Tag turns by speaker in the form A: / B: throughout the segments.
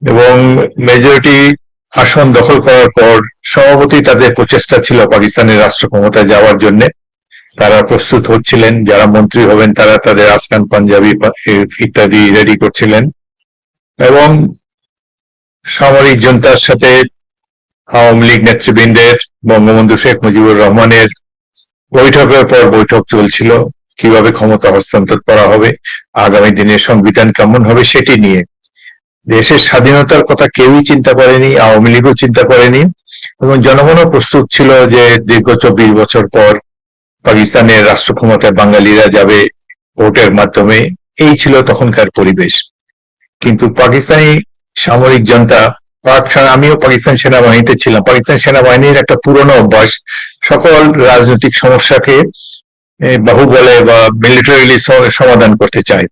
A: এবং মেজরিটি আসন দখল করার পর স্বভাবতই তাদের প্রচেষ্টা ছিল পাকিস্তানের রাষ্ট্র ক্ষমতায় যাওয়ার জন্য। তারা প্রস্তুত হচ্ছিলেন, যারা মন্ত্রী হবেন তারা তাদের আফগান পাঞ্জাবি ইত্যাদি রেডি করছিলেন, এবং সামরিক জনতার সাথে আওয়ামী লীগ নেতৃবৃন্দের, বঙ্গবন্ধু শেখ মুজিবুর রহমানের বৈঠকের পর বৈঠক চলছিল কিভাবে ক্ষমতা হস্তান্তর করা হবে, আগামী দিনের সংবিধান কেমন হবে সেটি নিয়ে। দেশের স্বাধীনতার কথা কেউই চিন্তা করেনি, আওয়ামী লীগও চিন্তা করেনি, এবং জনগণও প্রস্তুত ছিল যে দীর্ঘ 24 বছর পর পাকিস্তানের রাষ্ট্র ক্ষমতায় বাঙালিরা যাবে ভোটের মাধ্যমে। এই ছিল তখনকার পরিবেশ। কিন্তু পাকিস্তানি সামরিক জনতা, আমিও পাকিস্তান সেনাবাহিনীতে ছিলাম, পাকিস্তান সেনাবাহিনীর একটা পুরনো অভ্যাস সকল রাজনৈতিক সমস্যাকে বাহুবলে বা মিলিটারিলি সমাধান করতে চায়।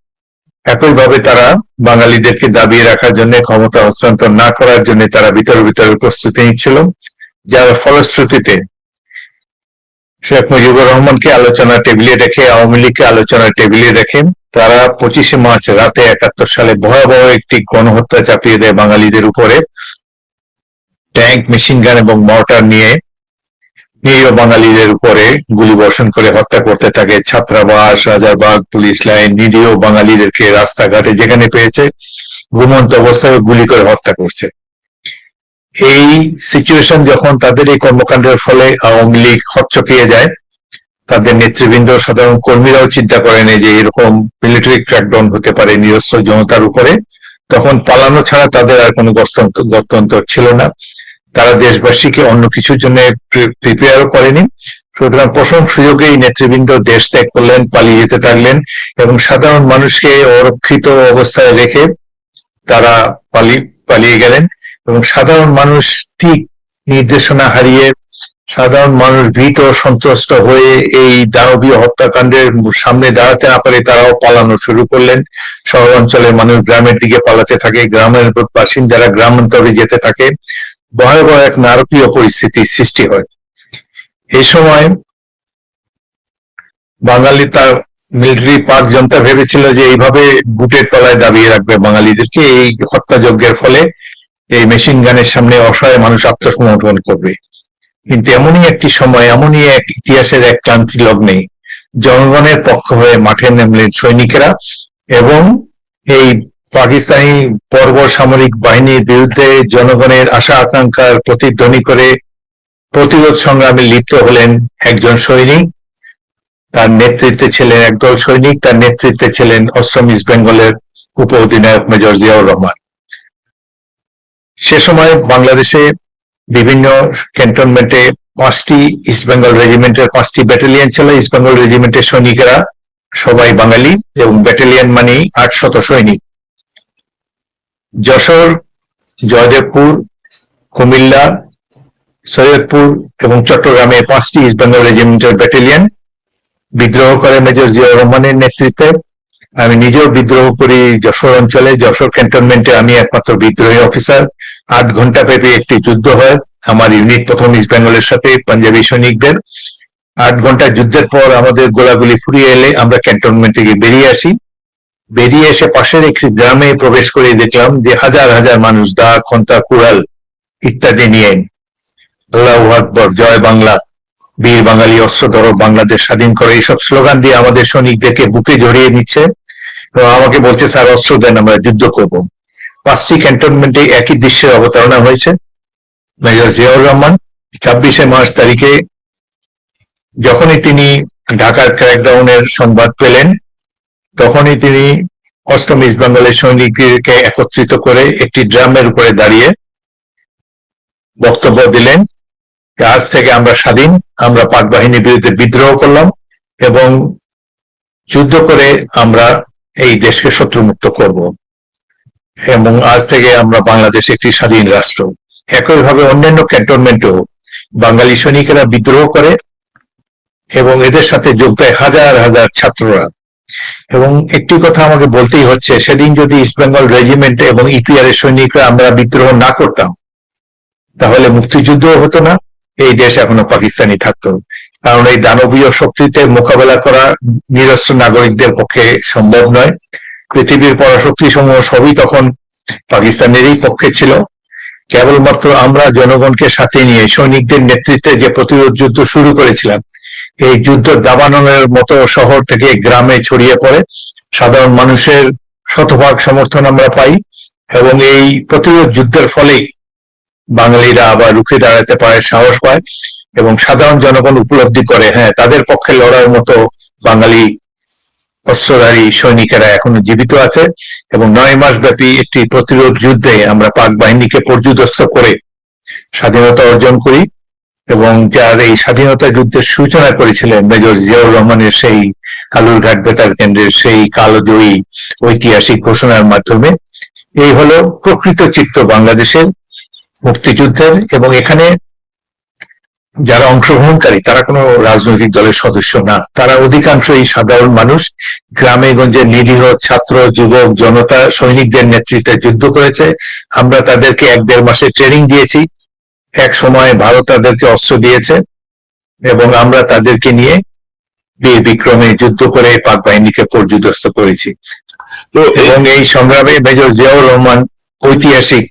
A: একইভাবে তারা বাঙালিদেরকে দাবিয়ে রাখার জন্য, ক্ষমতা হস্তান্তর না করার জন্য তারা ভিতরে প্রস্তুতি নিচ্ছিল, যার ফলশ্রুতিতে শেখ মুজিবুর রহমানকে আলোচনা টেবিলে রেখে, আওয়ামী লীগকে আলোচনা টেবিলে রেখে তারা 25শে মার্চ রাতে 71 সালে ভয়াবহ একটি গণহত্যা চাপিয়ে দেয় বাঙালিদের উপরে। ট্যাঙ্ক, মেশিন গান এবং মর্টার নিয়ে নিরীহ বাঙালিদের উপরে গুলি বর্ষণ করে হত্যা করতে থাকে। ছাত্রাবাস, রাজারবাগ, পুলিশ লাইন, নিরীহ বাঙালিদেরকে রাস্তাঘাটে যেখানে পেয়েছে ঘুমন্ত অবস্থায় গুলি করে হত্যা করছে। এই সিচুয়েশন যখন, তাদের এই কর্মকাণ্ডের ফলে আওয়ামী লীগ হচ্চকিয়ে যায়, তাদের নেতৃবৃন্দ, সাধারণ কর্মীরাও চিন্তা করেন যে এরকম মিলিটারি ক্র্যাকডাউন হতে পারে নিরস্ত্র জনতার উপরে। তখন পালানো ছাড়া তাদের আর কোনো গত্যন্তর ছিল না। তারা দেশবাসীকে অন্য কিছুর জন্য প্রিপেয়ারও করেনি। সুতরাং প্রথম সুযোগেই নেতৃবৃন্দ দেশ ত্যাগ করলেন, পালিয়ে যেতে থাকলেন, এবং সাধারণ মানুষকে অরক্ষিত অবস্থায় রেখে তারা পালিয়ে গেলেন। এবং সাধারণ মানুষ ঠিক নির্দেশনা হারিয়ে, সাধারণ মানুষ ভীত সন্ত্রস্ত হয়ে এই দানবীয় হত্যাকাণ্ডের সামনে দাঁড়াতে না পারে তারাও পালানো শুরু করলেন। শহর অঞ্চলের মানুষ গ্রামের দিকে পালাতে থাকে, গ্রামের বাসিন্দারা গ্রামান্তরে যেতে থাকে। ভয়াবহ এক নারকীয় পরিস্থিতির সৃষ্টি হয়। এই সময় বাঙালি, তার মিলিটারি পাক জনতা ভেবেছিল যে এইভাবে বুটের তলায় দাবিয়ে রাখবে বাঙালিদেরকে, এই হত্যাযজ্ঞের ফলে এই মেশিন গানের সামনে অসহায় মানুষ আত্মসমর্পণ করবে। কিন্তু এমনই একটি সময়, এমনই এক ইতিহাসের এক ক্লান্তি লগ্নে জনগণের পক্ষ হয়ে মাঠে নামলেন সৈনিকেরা, এবং এই পাকিস্তানি বর্বর সামরিক বাহিনীর বিরুদ্ধে জনগণের আশা আকাঙ্ক্ষার প্রতিধ্বনি করে প্রতিরোধ সংগ্রামে লিপ্ত হলেন একজন সৈনিক। তার নেতৃত্বে ছিলেন একদল সৈনিক, তার নেতৃত্বে ছিলেন অষ্টম ইস্ট বেঙ্গলের উপ অধিনায়ক মেজর জিয়াউর রহমান। সে সময় বাংলাদেশে বিভিন্ন ক্যান্টনমেন্টে 5টি ইস্ট বেঙ্গল রেজিমেন্টের 5টি ব্যাটালিয়ন ছিল। ইস্ট বেঙ্গল রেজিমেন্টের সৈনিকেরা সবাই বাঙালি, এবং ব্যাটালিয়ন মানেই 800 সৈনিক। যশোর, জয়দেবপুর, কুমিল্লা, সৈয়দপুর এবং চট্টগ্রামে 5টি ইস্ট বেঙ্গল রেজিমেন্টের ব্যাটালিয়ন বিদ্রোহ করে মেজর জিয়াউর রহমানের নেতৃত্বে। আমি নিজেও বিদ্রোহ করি যশোর অঞ্চলে, যশোর ক্যান্টনমেন্টে আমি একমাত্র বিদ্রোহী অফিসার। 8 ঘন্টা ব্যাপী একটি যুদ্ধ হয় আমার ইউনিট প্রথম ইস্ট বেঙ্গলের সাথে পাঞ্জাবি সৈনিকদের। 8 ঘন্টা যুদ্ধের পর আমাদের গোলাগুলি ফুরিয়ে এলে আমরা ক্যান্টনমেন্ট থেকে বেরিয়ে আসি। বেরিয়ে এসে পাশের একটি গ্রামে প্রবেশ করে দেখলাম যে হাজার হাজার মানুষ দা, খন্তা, কুড়াল ইত্যাদি নিয়ে আল্লাহু আকবার, জয় বাংলা, বীর বাঙালি অস্ত্র ধরো, বাংলাদেশ স্বাধীন করে, এইসব স্লোগান দিয়ে আমাদের সৈনিকদেরকে বুকে জড়িয়ে নিচ্ছে এবং আমাকে বলছে স্যার অস্ত্র দেন, আমরা যুদ্ধ করব। 5টি ক্যান্টনমেন্টে একই দৃশ্যের অবতারণা হয়েছে। মেজর জিয়াউর রহমান 26শে মার্চ তারিখে যখনই তিনি ঢাকার ক্র্যাকডাউনের সংবাদ পেলেন, তখনই তিনি অষ্টম ইস্ট বেঙ্গলের সৈনিকদেরকে একত্রিত করে একটি ড্রামের উপরে দাঁড়িয়ে বক্তব্য দিলেন, আজ থেকে আমরা স্বাধীন, আমরা পাক বাহিনীর বিরুদ্ধে বিদ্রোহ করলাম এবং যুদ্ধ করে আমরা এই দেশকে শত্রুমুক্ত করব, এবং আজ থেকে আমরা বাংলাদেশ একটি স্বাধীন রাষ্ট্র। একইভাবে অন্যান্য ক্যান্টনমেন্টেও বাঙালি সৈনিকেরা বিদ্রোহ করে এবং এদের সাথে যোগ দেয় হাজার হাজার ছাত্ররা। এবং একটি কথা আমাকে বলতেই হচ্ছে, সেদিন যদি ইস্ট বেঙ্গল রেজিমেন্ট এবং ইপিআর এর সৈনিকরা আমরা বিদ্রোহ না করতাম, তাহলে মুক্তিযুদ্ধও হতো না, এই দেশ এখনো পাকিস্তানি থাকতো। কারণ এই দানবীয় শক্তিতে মোকাবেলা করা নিরস্ত্র নাগরিকদের পক্ষে সম্ভব নয়। পৃথিবীর পরাশক্তি সমূহ সবই তখন পাকিস্তানেরই পক্ষে ছিল। কেবলমাত্র আমরা জনগণকে সাথে নিয়ে সৈনিকদের নেতৃত্বে যে প্রতিরোধ যুদ্ধ শুরু করেছিলাম, এই যুদ্ধ দাবানলের মতো শহর থেকে গ্রামে ছড়িয়ে পড়ে। সাধারণ মানুষের শতভাগ সমর্থন আমরা পাই এবং এই প্রতিরোধ যুদ্ধের ফলেই বাঙালিরা আবার রুখে দাঁড়াতে পারে, সাহস পায় এবং সাধারণ জনগণ উপলব্ধি করে, হ্যাঁ, তাদের পক্ষে লড়ার মতো বাঙালি অস্ত্রধারী সৈনিকেরা এখনো জীবিত আছে। এবং 9 মাস ব্যাপী একটি প্রতিরোধ যুদ্ধে আমরা পাক বাহিনীকে পর্যুদস্ত করে স্বাধীনতা অর্জন করি এবং যার এই স্বাধীনতা যুদ্ধের সূচনা করেছিলেন মেজর জিয়াউর রহমানের সেই কালুরঘাট বেতার কেন্দ্রের সেই কালজয়ী ঐতিহাসিক ঘোষণার মাধ্যমে। এই হলো প্রকৃত চিত্র বাংলাদেশের মুক্তিযুদ্ধের। এবং এখানে যারা অংশগ্রহণকারী তারা কোনো রাজনৈতিক দলের সদস্য না, তারা অধিকাংশই সাধারণ মানুষ, গ্রামে গঞ্জে নিরীহ ছাত্র যুবক জনতা সৈনিকদের নেতৃত্বে যুদ্ধ করেছে। আমরা তাদেরকে 1-1.5 মাসের ট্রেনিং দিয়েছি, এক সময় ভারত তাদেরকে অস্ত্র দিয়েছে এবং আমরা তাদেরকে নিয়ে বীর বিক্রমে যুদ্ধ করে পাক বাহিনীকে পর্যুদস্ত করেছি। তো এবং এই সংগ্রামে মেজর জিয়াউর রহমান ঐতিহাসিক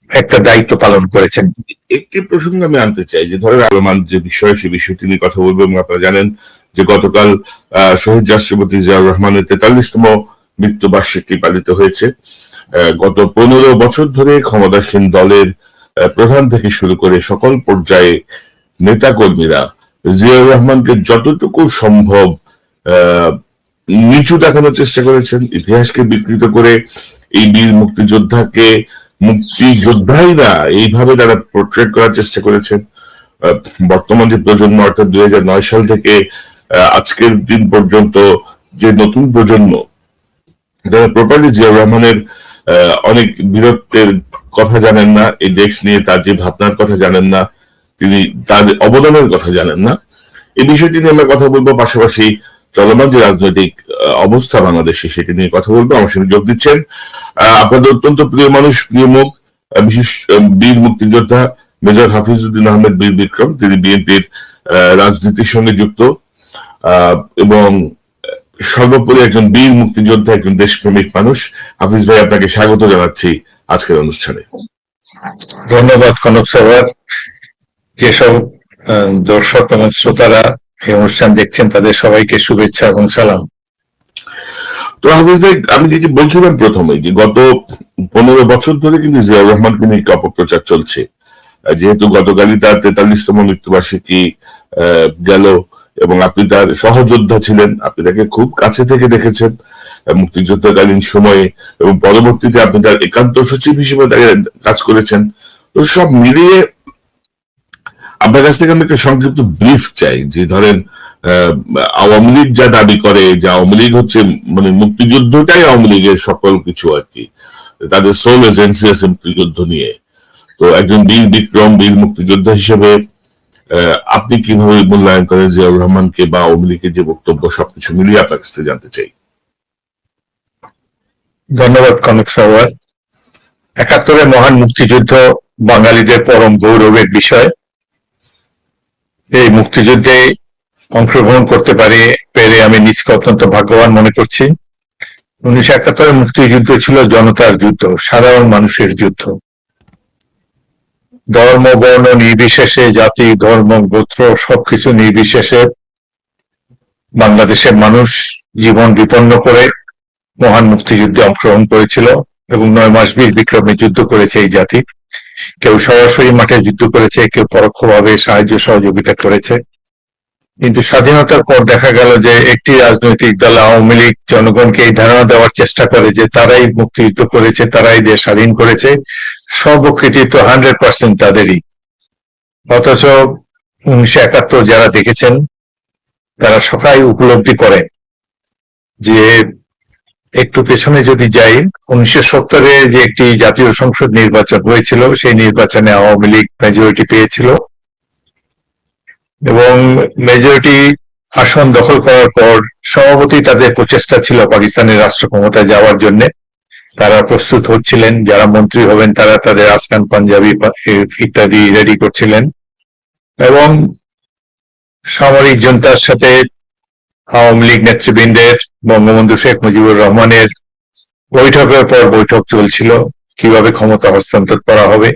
A: একটা দায়িত্ব পালন করেছেন।
B: একটি প্রসঙ্গ আমি আনতে চাই, যে ধরেন রহমান যে বিষয়, সে বিষয়টি নিয়ে কথা বলবো। এবং আপনারা জানেন যে গতকাল শহীদ রাষ্ট্রপতি জিয়াউর রহমানের 43তম মৃত্যুবার্ষিকী পালিত হয়েছে। গত 15 বছর ধরে ক্ষমতাসীন দলের প্রধান থেকে শুরু করে সকল পর্যায়ে নেতাকর্মীরা জিয়াউর রহমানকে যতটুকু সম্ভব নিচু দেখানোর চেষ্টা করেছেন, ইতিহাসকে বিকৃত করে এই বীর মুক্তিযোদ্ধাকে মুক্তিযোদ্ধাই না এইভাবে তারা পোর্ট্রেট করার চেষ্টা করেছেন। বর্তমান যে প্রজন্ম, অর্থাৎ 2009 সাল থেকে আজকের দিন পর্যন্ত যে নতুন প্রজন্ম, যারা প্রপারলি জিয়াউর রহমানের অনেক বীরত্বের কথা জানেন না, এই দেশ নিয়ে তার যে ভাবনার কথা জানেন না, তিনি তার অবদানের কথা জানেন না, এই বিষয়টি নিয়ে আমরা কথা বলবো। পাশাপাশি চলমান যে রাজনৈতিক অবস্থা বাংলাদেশে, সেটি নিয়ে কথা বলবো। আমার সঙ্গে যোগ দিচ্ছেন আপনাদের অত্যন্ত প্রিয় মানুষ, প্রিয় মুখ, বিশেষ বীর মুক্তিযোদ্ধা মেজর হাফিজউদ্দিন আহমেদ বীর বিক্রম। তিনি বিএনপির রাজনীতির সঙ্গে যুক্ত এবং সর্বোপরি একজন বীর মুক্তিযোদ্ধা, একজন দেশপ্রেমিক মানুষ। হাফিজ ভাই, আপনাকে স্বাগত জানাচ্ছি আজকের অনুষ্ঠানে।
A: ধন্যবাদ কনক সরওয়ার। যেসব দর্শক এবং শ্রোতারা এই অনুষ্ঠান দেখছেন তাদের সবাইকে শুভেচ্ছা এবং সালাম।
B: তো হাফিজ ভাই, আমি যেটি বলছিলাম প্রথমে, যে গত 15 বছর ধরে কিন্তু জিয়াউর রহমানকে নিয়ে অপপ্রচার চলছে। যেহেতু গতকালই তার 43তম মৃত্যুবার্ষিকী গেল এবং আপনি তার সহযোদ্ধা ছিলেন, আপনি তাকে খুব কাছে থেকে দেখেছেন মুক্তিযুদ্ধকালীন সময়ে এবং পরবর্তীতে আপনি তার একান্ত সচিব হিসেবে তাকে কাজ করেছেন। তো সব মিলিয়ে আপনার কাছ থেকে আমি একটা সংক্ষিপ্ত ব্রিফ চাই, যে ধরেন আওয়ামী লীগ যা দাবি করে যে আওয়ামী লীগ হচ্ছে মানে মুক্তিযুদ্ধটাই আওয়ামী লীগের সকল কিছু আর কি, তাদের সোল এজেন্সি আছে মুক্তিযুদ্ধ নিয়ে। তো একজন বীর বিক্রম, বীর মুক্তিযোদ্ধা হিসেবে আপনি কিভাবে মূল্যায়ন করেন জিয়াউর রহমানকে বা আওয়ামী লীগের যে বক্তব্য, সবকিছু মিলিয়ে আপনার কাছ থেকে জানতে চাই।
A: ধন্যবাদ কনক সরওয়ার। 71-এর মহান মুক্তিযুদ্ধ বাঙালিদের পরম গৌরবের বিষয়। এই মুক্তিযুদ্ধে অংশগ্রহণ করতে পেরে আমি নিজকে অত্যন্ত ভাগ্যবান মনে করছি। 1971-এর মুক্তিযুদ্ধ ছিল জনতার যুদ্ধ, সাধারণ মানুষের যুদ্ধ। ধর্ম বর্ণ নির্বিশেষে, জাতি ধর্ম গোত্র সবকিছু নির্বিশেষে বাংলাদেশের মানুষ জীবন বিপন্ন করে মহান মুক্তিযুদ্ধে অংশগ্রহণ করেছিল এবং 9 মাস বীর বিক্রমে যুদ্ধ করেছে এই জাতি। কেউ সরাসরি মাঠে যুদ্ধ করেছে, কেউ পরোক্ষভাবে সাহায্য সহযোগিতা করেছে। কিন্তু স্বাধীনতার পর দেখা গেল যে একটি রাজনৈতিক দল আওয়ামী লীগ জনগণকে এই ধারণা দেওয়ার চেষ্টা করে যে তারাই মুক্তিযুদ্ধ করেছে, তারাই দেশ স্বাধীন করেছে, সর্বকৃতিত্ব 100% তাদেরই। অথচ 1971 যারা দেখেছেন তারা সবাই উপলব্ধি করে যে, একটু পেছনে যদি যাই, 1970-এ যে একটি জাতীয় সংসদ নির্বাচন হয়েছিল, সেই নির্বাচনে আওয়ামী লীগ মেজরিটি পেয়েছিল এবং মেজরিটি আসন দখল করার পর স্বভাবতই তাদের প্রচেষ্টা ছিল পাকিস্তানের রাষ্ট্র ক্ষমতায় যাওয়ার জন্য। তারা প্রস্তুত হচ্ছিলেন, যারা মন্ত্রী হবেন তারা তাদের আফগান পাঞ্জাবি ইত্যাদি রেডি করছিলেন এবং সামরিক জনতার সাথে আওয়ামী লীগ নেতৃবৃন্দের, বঙ্গবন্ধু শেখ মুজিবুর রহমানের বৈঠকের পর বৈঠক চলছিল। কিভাবে ক্ষমতা হস্তান্তর করা হবে,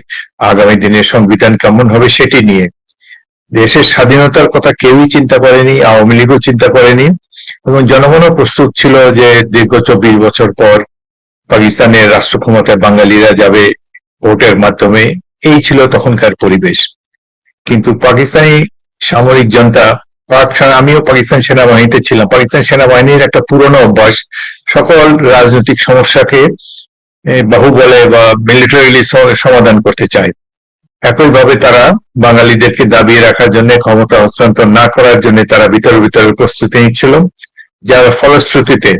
A: আগামী দিনের সংবিধান কেমন হবে সেটি নিয়ে। দেশের স্বাধীনতার কথা কেউই চিন্তা করেনি, আওয়ামী লীগও চিন্তা করেনি, এবং জনগণও প্রস্তুত ছিল যে দীর্ঘ 24 বছর পর পাকিস্তানের রাষ্ট্র ক্ষমতায় বাঙালিরা যাবে ভোটের মাধ্যমে। এই ছিল তখনকার পরিবেশ। কিন্তু পাকিস্তানি সামরিক জনতা, আমিও পাকিস্তান সেনাবাহিনীতে ছিলাম, পাকিস্তান সেনাবাহিনীর একটা পুরনো অভ্যাস সকল রাজনৈতিক সমস্যাকে বাহুবলে বা মিলিটারিলি সমাধান করতে চায়। একইভাবে তারা বাঙালিদেরকে দাবিয়ে রাখার জন্য, ক্ষমতা হস্তান্তর না করার জন্য তারা ভিতরে ভিতরে প্রস্তুতি নিচ্ছিল, যার ফলশ্রুতিতে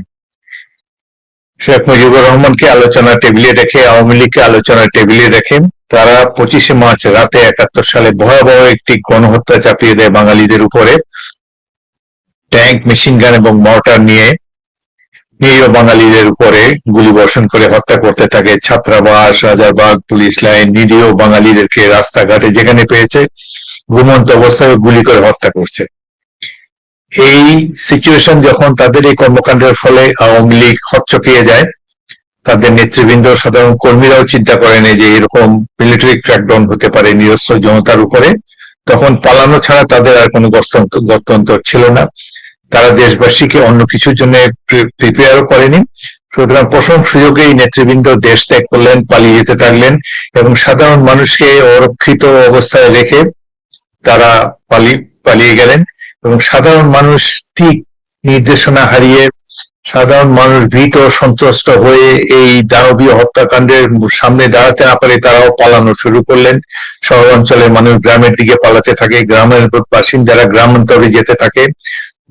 A: শেখ মুজিবুর রহমানকে আলোচনা টেবিলে রেখে, আওয়ামী লীগকে আলোচনা টেবিলে রেখে তারা 25শে মার্চ রাতে 71 সালে ভয়াবহ একটি গণহত্যা চাপিয়ে দেয় বাঙালিদের উপরে। ট্যাঙ্ক, মেশিন গান এবং মর্টার নিয়ে নিরীহ বাঙালিদের উপরে গুলি বর্ষণ করে হত্যা করতে থাকে। ছাত্রাবাস, রাজারবাগ, পুলিশ লাইন, নিরীহ বাঙালিদেরকে রাস্তাঘাটে যেখানে পেয়েছে ঘুমন্ত অবস্থায় গুলি করে হত্যা করছে। এই সিচুয়েশন যখন, তাদের এই কর্মকাণ্ডের ফলে আওয়ামী লীগ হচ্চকিয়ে যায়, তাদের নেতৃবৃন্দ, সাধারণ কর্মীরাও চিন্তা করেন যে এরকম মিলিটারি ক্র্যাকডাউন হতে পারে নিরস্ত্র জনতার উপরে, তখন পালানো ছাড়া তাদের আর কোনো গত্যন্তর ছিল না। তারা দেশবাসীকে অন্য কিছুর জন্য প্রিপেয়ারও করেনি। সুতরাং প্রথম সুযোগেই নেতৃবৃন্দ দেশ ত্যাগ করলেন, পালিয়ে যেতে থাকলেন, এবং সাধারণ মানুষকে অরক্ষিত অবস্থায় রেখে তারা পালিয়ে গেলেন। এবং সাধারণ মানুষ ঠিক নির্দেশনা হারিয়ে, সাধারণ মানুষ ভীত সন্ত্রস্ত হয়ে এই দানবীয় হত্যাকাণ্ডের সামনে দাঁড়াতে না পারে তারাও পালানো শুরু করলেন। শহর অঞ্চলের মানুষ গ্রামের দিকে পালাতে থাকে, গ্রামের বাসিন্দারা গ্রামান্তরে যেতে থাকে।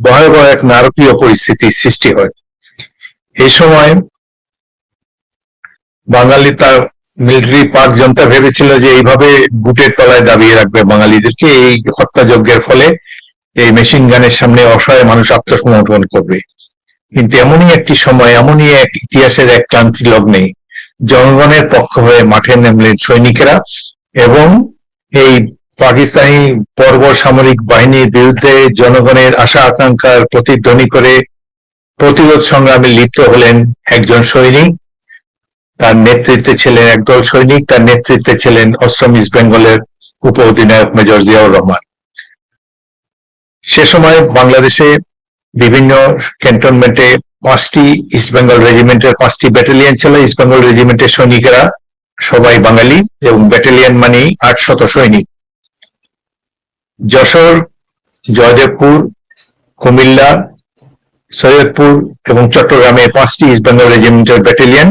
A: ভয়াবহ এক নারকীয় পরিস্থিতির সৃষ্টি হয়। এই সময় বাঙালি, তার মিলিটারি পাক জনতা ভেবেছিল যে এইভাবে বুটের তলায় দাবিয়ে রাখবে বাঙালিদেরকে, এই হত্যাযজ্ঞের ফলে এই মেশিন গানের সামনে অসহায় মানুষ আত্মসমর্পণ করবে। কিন্তু এমনই একটি সময়, এমনই এক ইতিহাসের এক ক্লান্তি লগ্নে জনগণের পক্ষ হয়ে মাঠে নামলেন সৈনিকেরা, এবং এই পাকিস্তানি বর্বর সামরিক বাহিনীর বিরুদ্ধে জনগণের আশা আকাঙ্ক্ষার প্রতিধ্বনি করে প্রতিরোধ সংগ্রামে লিপ্ত হলেন একজন সৈনিক। তার নেতৃত্বে ছিলেন একদল সৈনিক, তার নেতৃত্বে ছিলেন অষ্টম ইস্ট বেঙ্গলের উপ অধিনায়ক মেজর জিয়াউর রহমান। সে সময় বাংলাদেশে বিভিন্ন ক্যান্টনমেন্টে 5টি ইস্ট বেঙ্গল রেজিমেন্টের 5টি ব্যাটালিয়ন ছিল। ইস্ট বেঙ্গল রেজিমেন্টের সৈনিকেরা সবাই বাঙালি, এবং ব্যাটালিয়ন মানেই 800 সৈনিক। যশোর, জয়দেবপুর, কুমিল্লা, সৈয়দপুর এবং চট্টগ্রামে 5টি ইস্ট বেঙ্গল রেজিমেন্টের ব্যাটালিয়ন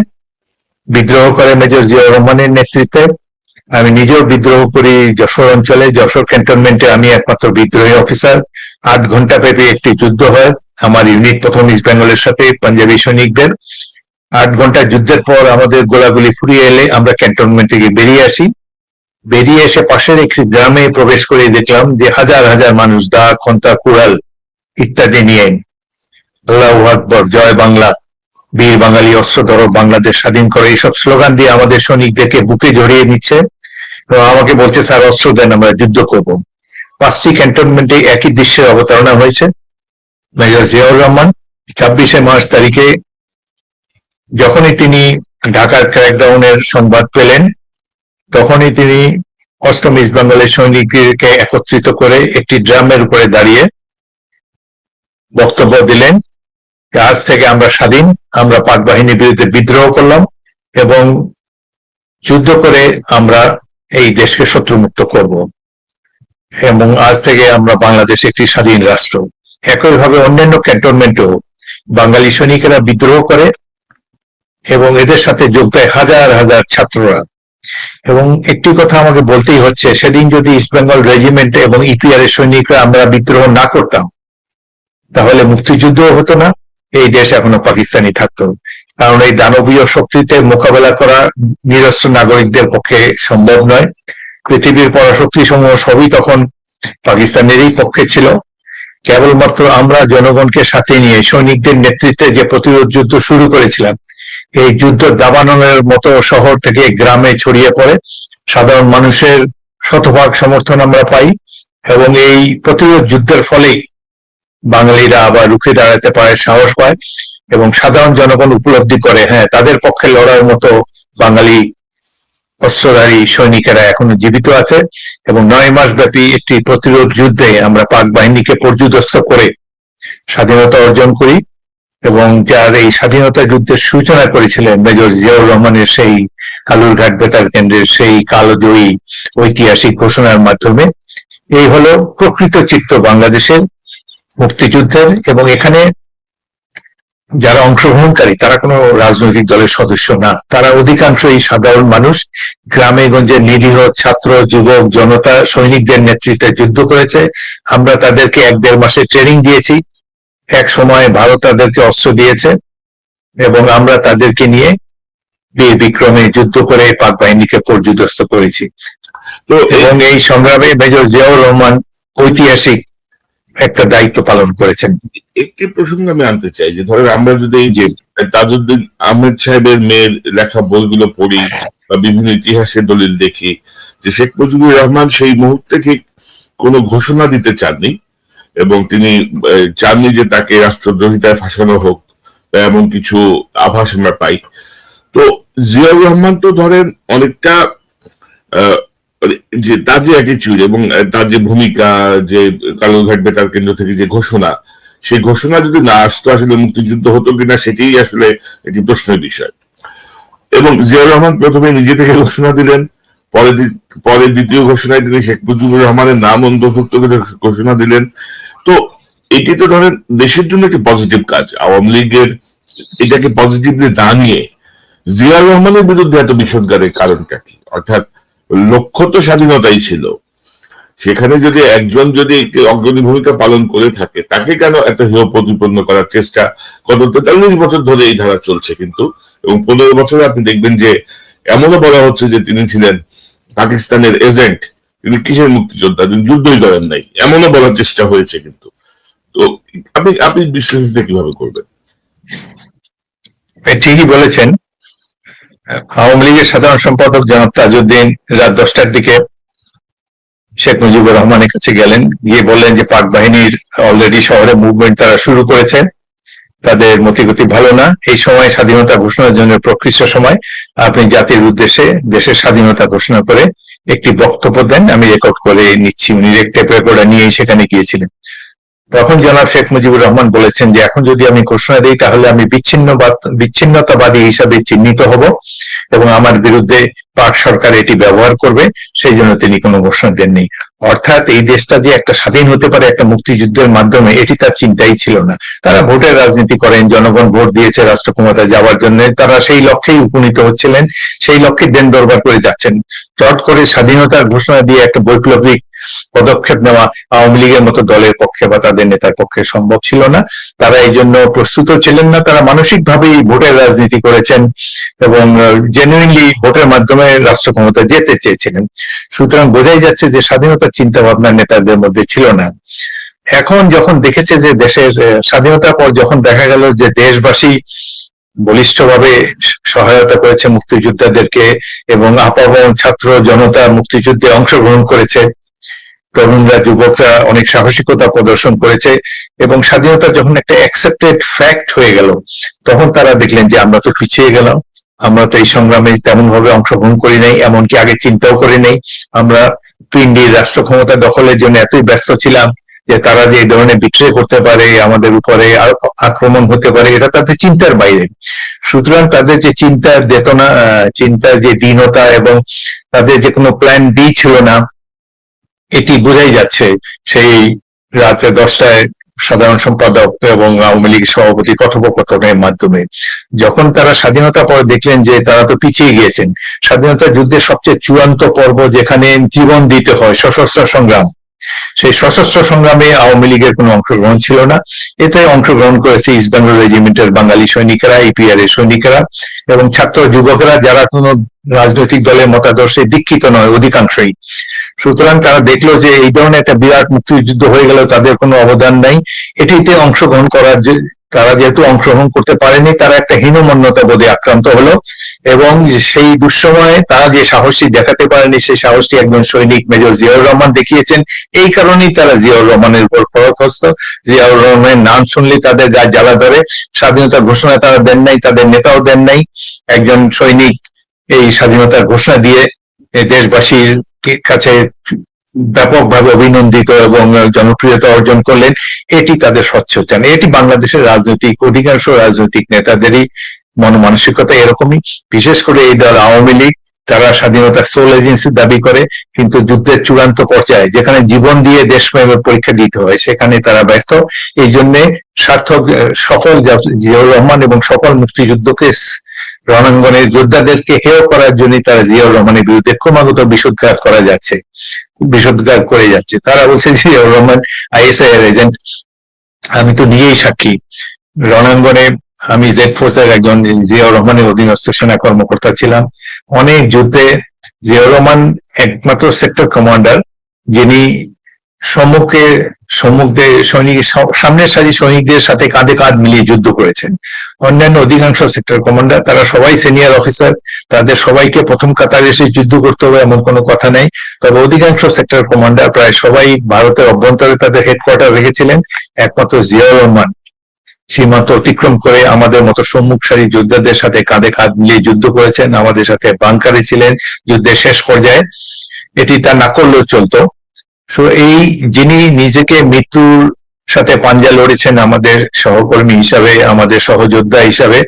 A: বিদ্রোহ করে মেজর জিয়াউর রহমানের নেতৃত্বে। আমি নিজেও বিদ্রোহ করি যশোর অঞ্চলে। যশোর ক্যান্টনমেন্টে আমি একমাত্র বিদ্রোহী অফিসার। 8 ঘন্টা ব্যাপী একটি যুদ্ধ হয় আমার ইউনিট প্রথম ইস্ট বেঙ্গলের সাথে পাঞ্জাবি সৈনিকদের। 8 ঘন্টা যুদ্ধের পর আমাদের গোলাগুলি ফুরিয়ে এলে আমরা ক্যান্টনমেন্ট থেকে বেরিয়ে আসি। বেরিয়ে এসে পাশের একটি গ্রামে প্রবেশ করে দেখলাম যে হাজার হাজার মানুষ দা, খন্তা, কুড়াল ইত্যাদি নিয়ে আল্লাহু আকবার, জয় বাংলা, বীর বাঙালি অস্ত্র ধরো, বাংলাদেশ স্বাধীন করে, এইসব স্লোগান দিয়ে আমাদের সৈনিকদেরকে বুকে জড়িয়ে নিচ্ছে এবং আমাকে বলছে, স্যার অস্ত্র দেন, আমরা যুদ্ধ করব। 5টি ক্যান্টনমেন্টে একই দৃশ্যের অবতারণা হয়েছে। মেজর জিয়াউর রহমান 26শে মার্চ তারিখে যখনই তিনি ঢাকার ক্র্যাকডাউনের সংবাদ পেলেন, তখনই তিনি অষ্টম ইস্ট বেঙ্গলের সৈনিকদেরকে একত্রিত করে একটি ড্রামের উপরে দাঁড়িয়ে বক্তব্য দিলেন, আজ থেকে আমরা স্বাধীন, আমরা পাক বাহিনীর বিরুদ্ধে বিদ্রোহ করলাম এবং যুদ্ধ করে আমরা এই দেশকে শত্রুমুক্ত করব, এবং আজ থেকে আমরা বাংলাদেশ একটি স্বাধীন রাষ্ট্র। একইভাবে অন্যান্য ক্যান্টনমেন্টেও বাঙালি সৈনিকেরা বিদ্রোহ করে এবং এদের সাথে যোগ দেয় হাজার হাজার ছাত্ররা। এবং একটি কথা আমাকে বলতেই হচ্ছে, সেদিন যদি ইস্ট বেঙ্গল রেজিমেন্ট এবং ইপিআর এর সৈনিকরা আমরা বিদ্রোহ না করতাম, তাহলে মুক্তিযুদ্ধ হতো না, এই দেশ এখনো পাকিস্তানি থাকতো। কারণ এই দানবীয় শক্তিতে মোকাবেলা করা নিরস্ত্র নাগরিকদের পক্ষে সম্ভব নয়। পৃথিবীর পরাশক্তি সমূহ সবই তখন পাকিস্তানেরই পক্ষে ছিল। কেবলমাত্র আমরা জনগণকে সাথে নিয়ে সৈনিকদের নেতৃত্বে যে প্রতিরোধ যুদ্ধ শুরু করেছিলাম, এই যুদ্ধ দাবানলের মতো শহর থেকে গ্রামে ছড়িয়ে পড়ে। সাধারণ মানুষের শতভাগ সমর্থন আমরা পাই এবং এই প্রতিরোধ যুদ্ধের ফলেই বাঙালিরা আবার রুখে দাঁড়াতে পারে, সাহস পায় এবং সাধারণ জনগণ উপলব্ধি করে, হ্যাঁ, তাদের পক্ষে লড়ার মতো বাঙালি অস্ত্রধারী সৈনিকেরা এখনো জীবিত আছে এবং 9 মাস ব্যাপী একটি প্রতিরোধ যুদ্ধে আমরা পাক বাহিনীকে পর্যুদস্ত করে স্বাধীনতা অর্জন করি এবং যার এই স্বাধীনতা যুদ্ধের সূচনা করেছিলেন মেজর জিয়াউর রহমানের সেই কালুরঘাট বেতার কেন্দ্রের সেই কালজয়ী ঐতিহাসিক ঘোষণার মাধ্যমে। এই হলো প্রকৃত চিত্র বাংলাদেশের মুক্তিযুদ্ধের। এবং এখানে যারা অংশগ্রহণকারী তারা কোনো রাজনৈতিক দলের সদস্য না, তারা অধিকাংশই সাধারণ মানুষ, গ্রামে গঞ্জে নিরীহ ছাত্র যুবক জনতা সৈনিকদের নেতৃত্বে যুদ্ধ করেছে। আমরা তাদেরকে 1-1.5 মাসের ট্রেনিং দিয়েছি, এক সময় ভারত তাদেরকে অস্ত্র দিয়েছে এবং আমরা তাদেরকে নিয়ে বীর বিক্রমে যুদ্ধ করে পাক বাহিনীকে পর্যুদস্ত করেছি।
B: তো
A: এবং এই সংগ্রামে মেজর জিয়াউর রহমান ঐতিহাসিক একটা দায়িত্ব পালন করেছেন।
B: একটি প্রসঙ্গ আমি আনতে চাই, যে ধরেন আমরা যদি এই যে তাজউদ্দিন আহমেদ সাহেবের মেয়ের লেখা বইগুলো পড়ি বা বিভিন্ন ইতিহাসের দলিল দেখি, যে শেখ মুজিবুর রহমান সেই মুহূর্তে ঠিক কোনো ঘোষণা দিতে চাননি এবং তিনি চাননি যে তাকে রাষ্ট্রদ্রোহিতায় ফাঁসানো হোক বা এমন কিছু আভাস আমরা পাই। তো জিয়াউর রহমান তো ধরেন অনেকটা যে তার যে অ্যাটিটিউড এবং তার যে ভূমিকা, যে কালুরঘাট বেতার কেন্দ্র থেকে যে ঘোষণা, সেই ঘোষণা যদি না আসতো আসলে মুক্তিযুদ্ধ হতো কিনা সেটাই আসলে একটি প্রশ্নের বিষয়। এবং জিয়াউর রহমান প্রথমে নিজে থেকে ঘোষণা দিলেন, পরে দ্বিতীয় ঘোষণায় তিনি শেখ মুজিবুর রহমানের নাম অন্তর্ভুক্ত করে ঘোষণা দিলেন। তো এটি তো ধরেন দেশের জন্য একটি পজিটিভ কাজ। আওয়ামী লীগের এটাকে পজিটিভলি না নিয়ে জিয়াউর রহমানের বিরুদ্ধে এত বিষোদ্গারের কারণটা কি? অর্থাৎ লক্ষ্য তো স্বাধীনতাই ছিল, সেখানে যদি একজন যদি অগ্রণী ভূমিকা পালন করে থাকে, তাকে কেন এত হেয় প্রতিপন্ন করার চেষ্টা? গত 43 বছর ধরে এই ধারা চলছে কিন্তু, এবং 15 বছরে আপনি দেখবেন যে এমনও বলা হচ্ছে যে তিনি ছিলেন পাকিস্তানের এজেন্ট, তিনি কিসের মুক্তিযোদ্ধা, তিনি যুদ্ধই করেন নাই, এমনও বলার চেষ্টা হয়েছে কিন্তু। তো আপনি বিশ্লেষণটা কিভাবে করবেন?
A: ঠিকই বলেছেন। আওয়ামী লীগের সাধারণ সম্পাদক জনাব তাজউদ্দিন রাত 10টার দিকে শেখ মুজিবুর রহমানের কাছে গেলেন, গিয়ে বললেন যে পাক বাহিনীর অলরেডি শহরে মুভমেন্ট তারা শুরু করেছে, তাদের মতিগতি ভালো না, এই সময় স্বাধীনতা ঘোষণার জন্য প্রকৃষ্ট সময়, আপনি জাতির উদ্দেশ্যে দেশের স্বাধীনতা ঘোষণা করে একটি বক্তব্য দেন, আমি রেকর্ড করে নিচ্ছি। উনি টেপ রেকর্ডার নিয়েই সেখানে গিয়েছিলেন। তখন জনাব শেখ মুজিবুর রহমান বলেছেন যে এখন যদি আমি ঘোষণা দিই তাহলে আমি বিচ্ছিন্নতাবাদী হিসাবে চিহ্নিত হব এবং আমার বিরুদ্ধে পাক সরকার এটি ব্যবহার করবে, সেই জন্য তিনি কোনো ঘোষণা দেননি। অর্থাৎ এই দেশটা যে একটা স্বাধীন হতে পারে একটা মুক্তিযুদ্ধের মাধ্যমে, এটি তার চিন্তাই ছিল না। তারা ভোটের রাজনীতি করেন, জনগণ ভোট দিয়েছে রাষ্ট্র ক্ষমতায় যাওয়ার জন্য, তারা সেই লক্ষ্যেই উপনীত হচ্ছিলেন, সেই লক্ষ্যে দেন দরবার করে যাচ্ছেন। চট করে স্বাধীনতার ঘোষণা দিয়ে একটা বৈপ্লবিক পদক্ষেপ নেওয়া আওয়ামী লীগের মতো দলের পক্ষে বা তাদের নেতার পক্ষে সম্ভব ছিল না। তারা এই জন্য প্রস্তুত ছিলেন না। তারা মানসিকভাবেই ভোটের রাজনীতি করেছেন এবং জেনুইনলি ভোটের মাধ্যমে রাষ্ট্র ক্ষমতা যেতে চেয়েছিলেন। সুতরাং বোঝাই যাচ্ছে যে স্বাধীনতার চিন্তা ভাবনা নেতাদের মধ্যে ছিল না। এখন যখন দেখেছে যে দেশের স্বাধীনতার পর যখন দেখা গেল যে দেশবাসী বলিষ্ঠভাবে সহায়তা করেছে মুক্তিযোদ্ধাদেরকে এবং আপামর ছাত্র জনতা মুক্তিযুদ্ধে অংশগ্রহণ করেছে, তরুণরা যুবকরা অনেক সাহসিকতা প্রদর্শন করেছে এবং স্বাধীনতা যখন একটা অ্যাকসেপ্টেড ফ্যাক্ট হয়ে গেল, তখন তারা দেখলেন যে আমরা তো পিছিয়ে গেলাম, আমরা তো এই সংগ্রামে তেমন ভাবে অংশগ্রহণ করি নাই, এমনকি আগে চিন্তাও করি নাই। আমরা পিন্ডির রাষ্ট্র ক্ষমতা দখলের জন্য এতই ব্যস্ত ছিলাম যে তারা যে এই ধরনের বিক্রয় করতে পারে, আমাদের উপরে আক্রমণ হতে পারে, এটা তাদের চিন্তার বাইরে। সুতরাং তাদের যে চিন্তার চেতনা, চিন্তার যে দীনতা এবং তাদের যে কোনো প্ল্যান বি ছিল না, এটি বোঝাই যাচ্ছে সেই রাতে 10টায় সাধারণ সম্পাদক এবং আওয়ামী লীগ সভাপতি কথোপকথনের মাধ্যমে। যখন তারা স্বাধীনতা পরে দেখলেন যে তারা তো পিছিয়ে গিয়েছেন, স্বাধীনতা যুদ্ধের সবচেয়ে চূড়ান্ত পর্ব যেখানে জীবন দিতে হয়, সশস্ত্র সংগ্রাম, সেই সশস্ত্র সংগ্রামে আওয়ামী লীগের কোনো অংশগ্রহণ ছিল না। এতে অংশগ্রহণ করেছে ইস্ট বেঙ্গল রেজিমেন্টের বাঙালি সৈনিকেরা, ইপিআর এর সৈনিকেরা এবং ছাত্র যুবকেরা, যারা কোনো রাজনৈতিক দলের মতাদর্শে দীক্ষিত নয় অধিকাংশই। সুতরাং তারা দেখলো যে এই ধরনের একটা বিরাট মুক্তিযুদ্ধ হয়ে গেল, তাদের কোনো অবদান নাই, এটিতে অংশগ্রহণ করার যে তারা যেহেতু অংশগ্রহণ করতে পারেনি, তারা একটা হীনমন্যতা বোধে আক্রান্ত হলো এবং সেই দুঃসময়ে তারা যে সাহসী দেখাতে পারেনি, সেই সাহসটি একজন সৈনিক মেজর জিয়াউর রহমান দেখিয়েছেন। এই কারণেই তারা জিয়াউর রহমানের উপর ফরকস্ত। জিয়াউর রহমানের নাম শুনলেই তাদের গায়ে জ্বালা ধরে। স্বাধীনতা ঘোষণা তারা দেন নাই, তাদের নেতাও দেন নাই। একজন সৈনিক এই স্বাধীনতার ঘোষণা দিয়ে দেশবাসীর কাছে ব্যাপকভাবে অভিনন্দিত এবং জনপ্রিয়তা অর্জন করলেন, এটি তাদের স্বচ্ছচান। এটি বাংলাদেশের রাজনৈতিক অধিকাংশ রাজনৈতিক নেতাদেরই মনমানসিকতা এরকমই। বিশেষ করে এই দল আওয়ামী লীগ, তারা স্বাধীনতার সোল এজেন্সি দাবি করে, কিন্তু যুদ্ধের চূড়ান্ত পর্যায়ে যেখানে জীবন দিয়ে দেশপ্রেমের পরীক্ষা দিতে হয় সেখানে তারা ব্যর্থ। এই জন্য সার্থক সফল জিয়াউর রহমান এবং সকল মুক্তিযুদ্ধকে রণাঙ্গনের যোদ্ধাদেরকে হেয় করার জন্য তারা জিয়াউর রহমানের বিরুদ্ধে ক্রমাগত বিষোদ্গার করে যাচ্ছে। তারা বলছে জিয়াউর রহমান আইএসআই এজেন্ট। আমি তো নিজেই সাক্ষী, রণাঙ্গনে আমি জেড ফোর্সের একজন জিয়াউর রহমানের অধীনস্থ সেনা কর্মকর্তা ছিলাম। অনেক যুদ্ধে জিয়াউর রহমান একমাত্র সেক্টর কমান্ডার যিনি সামনের সারি সৈনিকদের সাথে কাঁধে কাঁধ মিলিয়ে যুদ্ধ করেছেন। অন্যান্য অধিকাংশ সেক্টর কমান্ডার তারা সবাই সিনিয়র অফিসার, তাদের সবাইকে প্রথম কাতারে এসে যুদ্ধ করতে হবে এমন কোনো কথা নেই। তবে অধিকাংশ সেক্টর কমান্ডার প্রায় সবাই ভারতের অভ্যন্তরে তাদের হেডকোয়ার্টার রেখেছিলেন। একমাত্র জিয়াউর রহমান সীমান্ত অতিক্রম করে আমাদের মতো সম্মুখ সারি যোদ্ধাদের সাথে কাঁধে কাঁধ মিলিয়ে যুদ্ধ করেছেন, আমাদের সাথে বাংকারে ছিলেন যুদ্ধের শেষ পর্যায়ে। এটি তা না করলেও চলতো। এই যিনি নিজেকে মৃত্যুর সাথে পাঞ্জা লড়েছেন আমাদের সহকর্মী হিসাবে, আমাদের সহযোদ্ধা হিসাবে,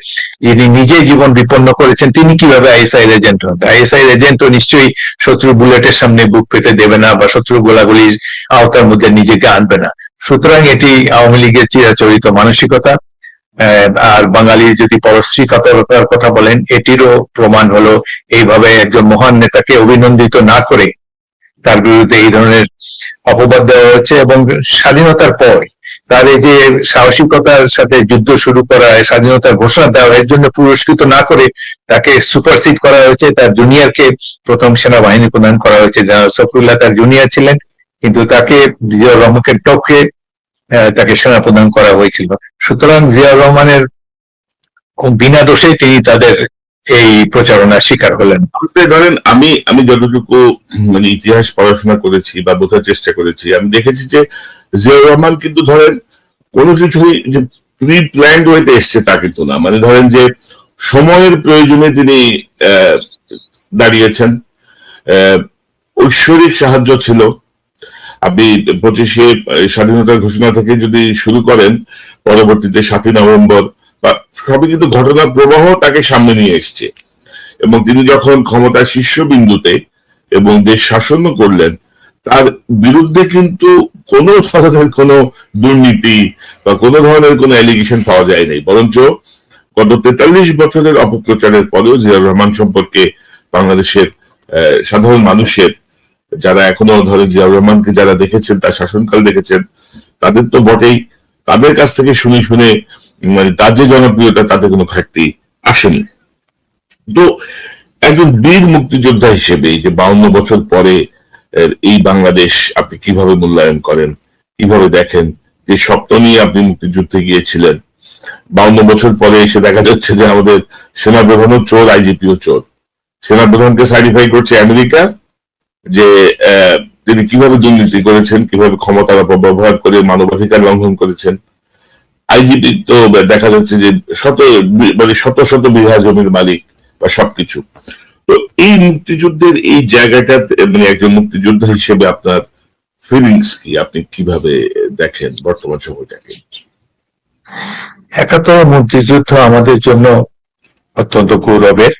A: যিনি নিজে জীবন বিপন্ন করেছেন, তিনি কিভাবে আইএসআই এজেন্ট হন? আইএসআই এজেন্টও নিশ্চয়ই শত্রু বুলেটের সামনে বুক পেতে দেবে না বা শত্রু গোলাগুলির আওতার মধ্যে নিজেকে আনবে না। সুতরাং এটি আওয়ামী লীগের চিরাচরিত মানসিকতা। আর বাঙালির যদি পরশ্রী কাতরতার কথা বলেন, এটিরও প্রমাণ হলো এইভাবে একজন মহান নেতাকে অভিনন্দিত না করে তার বিরুদ্ধে এই ধরনের অপবাদ দেওয়া হচ্ছে। এবং স্বাধীনতার পর তার এই যে সাহসিকতার সাথে যুদ্ধ শুরু করা, স্বাধীনতার ঘোষণা দেওয়া, এর জন্য পুরস্কৃত না করে তাকে সুপারসিড করা হয়েছে। তার জুনিয়রকে প্রথম সেনাবাহিনী প্রদান করা হয়েছে। জেনারেল সফরুল্লাহ তার জুনিয়র ছিলেন, কিন্তু তাকে জিয়াউর রহমানকে টপকে তাকে সেনা প্রদান করা হয়েছিল। সুতরাং জিয়াউর রহমানের বিনা দোষে তিনি তাদের এই প্রচারণার শিকার হলেন।
B: ধরেন আমি যতটুকু মানে ইতিহাস পড়াশোনা করেছি বা বোঝার চেষ্টা করেছি, আমি দেখেছি যে জিয়াউর রহমান কিন্তু ধরেন কোনো কিছুই যে প্রি প্ল্যান্ড ওয়েতে এসছে তা কিন্তু না। মানে ধরেন যে সময়ের প্রয়োজনে তিনি দাঁড়িয়েছেন। ঐশ্বরিক সাহায্য ছিল। আপনি 25শে স্বাধীনতার ঘোষণা থেকে যদি শুরু করেন, পরবর্তীতে 7ই নভেম্বর বা সবই কিন্তু ঘটনার প্রবাহ তাকে সামনে নিয়ে এসছে। এবং তিনি যখন ক্ষমতার শীর্ষবিন্দুতে এবং দেশ শাসনও করলেন, তার বিরুদ্ধে কিন্তু কোনো ধরনের কোনো দুর্নীতি বা কোনো ধরনের কোনো অ্যালিগেশন পাওয়া যায় নাই। বরঞ্চ গত 43 বছরের অপপ্রচারের পরেও জিয়াউর রহমান সম্পর্কে বাংলাদেশের সাধারণ মানুষের, যারা এখনো ধরে জিয়াউর রহমানকে যারা দেখেছেন, তার শাসনকাল দেখেছেন, তাদের তো বটেই, তাদের কাছ থেকে শুনে শুনে মানে তার যে জনপ্রিয়তা তাতে কোনো ঘাটতি আসেনি। তো একজন বীর মুক্তিযোদ্ধা হিসেবে এই যে 52 বছর পরে এই বাংলাদেশ আপনি কিভাবে মূল্যায়ন করেন, কিভাবে দেখেন? যে স্বপ্ন নিয়ে আপনি মুক্তিযুদ্ধে গিয়েছিলেন, 52 বছর পরে এসে দেখা যাচ্ছে যে আমাদের সেনাপ্রধানও চোর, আইজিপিও চোর। সেনাপ্রধানকে সার্টিফাই করছে আমেরিকা যে তিনি কিভাবে দুর্নীতি করেছেন, কিভাবে ক্ষমতার অপব্যবহার করে মানবাধিকার লঙ্ঘন করেছেন। আইজিপি তো দেখা যাচ্ছে যে শত শত বিঘা জমির মালিক বা সবকিছু। তো এই মুক্তিযুদ্ধের এই জায়গাটা মানে একজন মুক্তিযোদ্ধা হিসেবে আপনার ফিলিংস কি? আপনি কিভাবে দেখেন বর্তমান সময়টাকে?
A: 71 মুক্তিযুদ্ধ আমাদের জন্য অত্যন্ত গৌরবের।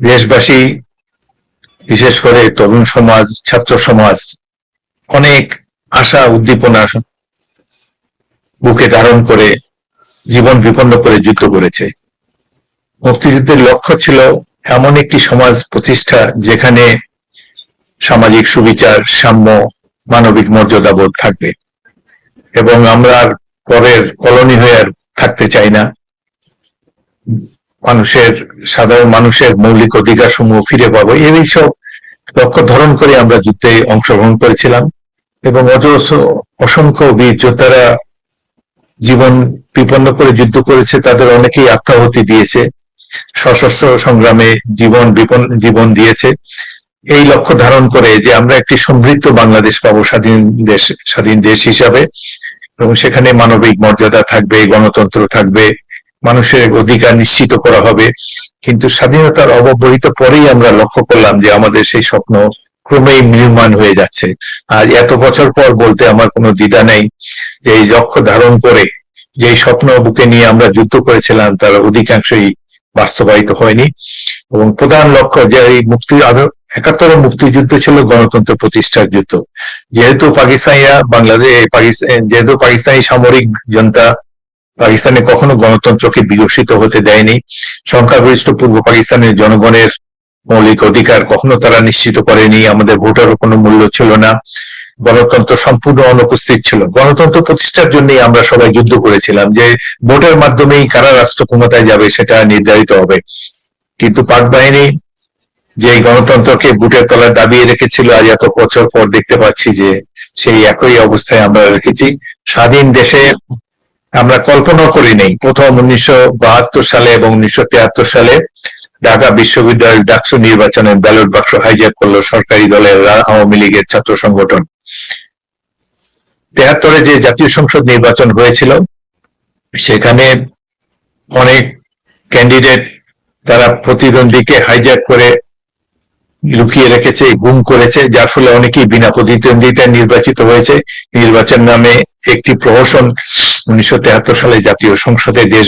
A: দেশবাসী, বিশেষ করে তরুণ সমাজ, ছাত্র সমাজ অনেক আশা উদ্দীপনা বুকে ধারণ করে জীবন বিপন্ন করে যুদ্ধ করেছে। মুক্তিযুদ্ধের লক্ষ্য ছিল এমন একটি সমাজ প্রতিষ্ঠা যেখানে সামাজিক সুবিচার, সাম্য, মানবিক মর্যাদাবোধ থাকবে এবং আমরা আর পরের কলোনি হয়ে আর থাকতে চাই না। সাধারণ মানুষের মৌলিক অধিকার সমূহ ফিরে পাবো, এই সব লক্ষ্য ধারণ করে আমরা যুদ্ধে অংশগ্রহণ করেছিলাম। এবং অসংখ্য বীর যোদ্ধারা জীবন বিপন্ন করে যুদ্ধ করেছে, তাদের অনেকেই আত্মাহুতি দিয়েছে, সশস্ত্র সংগ্রামে জীবন দিয়েছে এই লক্ষ্য ধারণ করে যে আমরা একটি সমৃদ্ধ বাংলাদেশ পাবো স্বাধীন দেশ হিসাবে, এবং সেখানে মানবিক মর্যাদা থাকবে, গণতন্ত্র থাকবে, মানুষের অধিকার নিশ্চিত করা হবে, কিন্তু স্বাধীনতার অব্যবহিত পরেই আমরা লক্ষ্য করলাম যে আমাদের সেই স্বপ্ন ক্রমেই ম্রিয়মাণ হয়ে যাচ্ছে। আর এত বছর পর বলতে আমার কোনো দ্বিধা নেই যে এই লক্ষ্য ধারণ করে যে স্বপ্ন বুকে নিয়ে আমরা যুদ্ধ করেছিলাম তার অধিকাংশই বাস্তবায়িত হয়নি। এবং প্রধান লক্ষ্য যে এই ৭১ মুক্তিযুদ্ধ ছিল গণতন্ত্র প্রতিষ্ঠার যুদ্ধ। যেহেতু পাকিস্তানি সামরিক জনতা পাকিস্তানে কখনো গণতন্ত্রকে বিকশিত হতে দেয়নি, সংখ্যাগরিষ্ঠ পূর্ব পাকিস্তানের জনগণের মৌলিক অধিকার কখনো তারা নিশ্চিত করেনি, আমাদের ভোটারও কোনো মূল্য ছিল না, গণতন্ত্র সম্পূর্ণ অনুপস্থিত ছিল। গণতন্ত্র প্রতিষ্ঠার জন্যই আমরা সবাই যুদ্ধ করেছিলাম যে ভোটের মাধ্যমেই কারা রাষ্ট্র ক্ষমতায় যাবে সেটা নির্ধারিত হবে। কিন্তু পাক বাহিনী যে গণতন্ত্রকে বুটের তলায় দাবিয়ে রেখেছিল, আজ এত বছর পর দেখতে পাচ্ছি যে সেই একই অবস্থায় আমরা রেখেছি। স্বাধীন দেশে আমরা কল্পনা করি নেই প্রথম 1972 সালে এবং 1973 সালে ঢাকা বিশ্ববিদ্যালয়ের ডাকসু নির্বাচনে ব্যালট বাক্স হাইজ্যাক করলো সরকারি দলের আওয়ামী লীগের ছাত্র সংগঠন। 73-এ যে জাতীয় সংসদ নির্বাচন হয়েছিল সেখানে অনেক ক্যান্ডিডেট তারা প্রতিদ্বন্দ্বীকে হাইজ্যাক করে লুকিয়ে রেখেছে, গুম করেছে, যার ফলে অনেকেই বিনা প্রতিদ্বন্দ্বিতায় নির্বাচিত হয়েছে। নির্বাচন নামে একটি প্রহসন 1973 সালে জাতীয় সংসদে দেশ